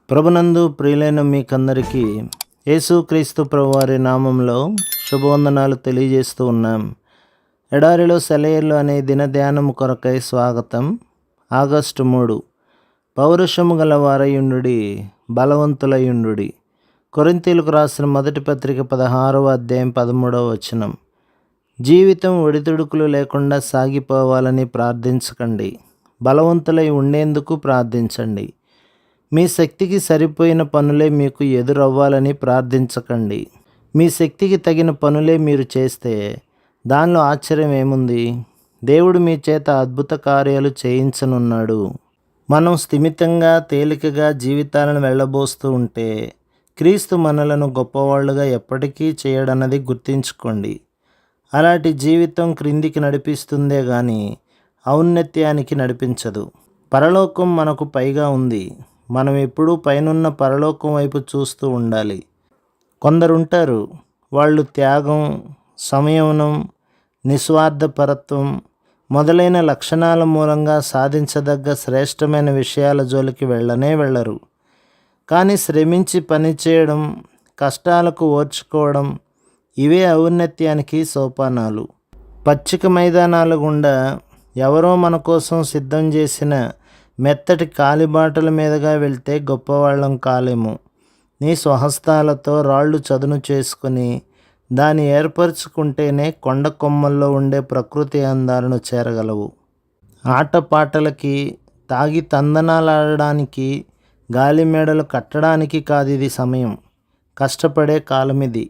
ప్రభునందు ప్రియులైన మీకందరికీ యేసుక్రీస్తు ప్రభువారి నామంలో శుభవందనాలు తెలియజేస్తూ ఉన్నాం. ఎడారిలో సెలయేర్లు అనే దినధ్యానము కొరకై స్వాగతం. ఆగస్టు 3. పౌరుషము గలవారయుండుడి, బలవంతులయుండుడి. కొరింథీయులకు రాసిన మొదటి పత్రిక 16వ అధ్యాయం 13వ వచనం. జీవితం ఒడిదుడుకులు లేకుండా సాగిపోవాలని ప్రార్థించకండి, బలవంతులై ఉండేందుకు ప్రార్థించండి. మీ శక్తికి సరిపోయిన పనులే మీకు ఎదురవ్వాలని ప్రార్థించకండి. మీ శక్తికి తగిన పనులే మీరు చేస్తే దానిలో ఆశ్చర్యం ఏముంది? దేవుడు మీ చేత అద్భుత కార్యాలు చేయించనున్నాడు. మనం స్థిమితంగా తేలికగా జీవితాలను వెళ్ళబోస్తూ ఉంటే క్రీస్తు మనలను గొప్పవాళ్ళుగా ఎప్పటికీ చేయడన్నది గుర్తుంచుకోండి. అలాంటి జీవితం క్రిందికి నడిపిస్తుందే కానీ ఔన్నత్యానికి నడిపించదు. పరలోకం మనకు పైగా ఉంది. మనం ఎప్పుడూ పైనున్న పరలోకం వైపు చూస్తూ ఉండాలి. కొందరుంటారు, వాళ్ళు త్యాగం, సంయమనం, నిస్వార్థపరత్వం మొదలైన లక్షణాల మూలంగా సాధించదగ్గ శ్రేష్టమైన విషయాల జోలికి వెళ్ళరు. కానీ శ్రమించి పనిచేయడం, కష్టాలకు ఓర్చుకోవడం ఇవే ఔన్నత్యానికి సోపానాలు. పచ్చిక మైదానాల గుండా ఎవరో మన కోసం సిద్ధం చేసిన మెత్తటి కాలిబాటల మీదుగా వెళ్తే గొప్పవాళ్ళం కాలేము. నీ స్వహస్తాలతో రాళ్ళు చదును చేసుకుని దాన్ని ఏర్పరచుకుంటేనే కొండ కొమ్మల్లో ఉండే ప్రకృతి అందాలను చేరగలవు. ఆటపాటలకి, తాగి తందనాలాడడానికి, గాలి మేడలు కట్టడానికి కాదు ఇది సమయం. కష్టపడే కాలమిది.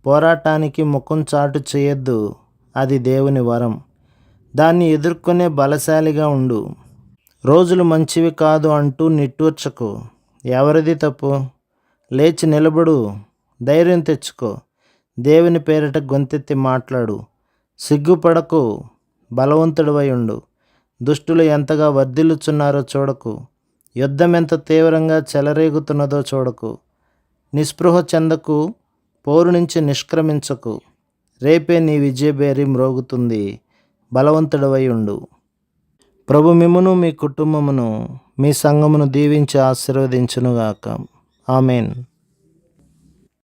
పోరాటానికి ముఖం చాటు చేయొద్దు, అది దేవుని వరం. దాన్ని ఎదుర్కొనే బలశాలిగా ఉండు. రోజులు మంచివి కాదు అంటూ నిట్టూర్చకు. ఎవరిది తప్పు? లేచి నిలబడు, ధైర్యం తెచ్చుకో. దేవుని పేరిట గొంతెత్తి మాట్లాడు. సిగ్గుపడకు, బలవంతుడివై ఉండు. దుష్టులు ఎంతగా వర్ధిల్లుచున్నారో చూడకు. యుద్ధం ఎంత తీవ్రంగా చెలరేగుతున్నదో చూడకు. నిస్పృహ చెందకు, పోరు నుంచి నిష్క్రమించకు. రేపే నీ విజయబేరి మ్రోగుతుంది. బలవంతుడివై ఉండు. ప్రభు మిమ్మును, మీ కుటుంబమును, మీ సంఘమును దీవించి ఆశీర్వదించునుగాక. ఆమేన్.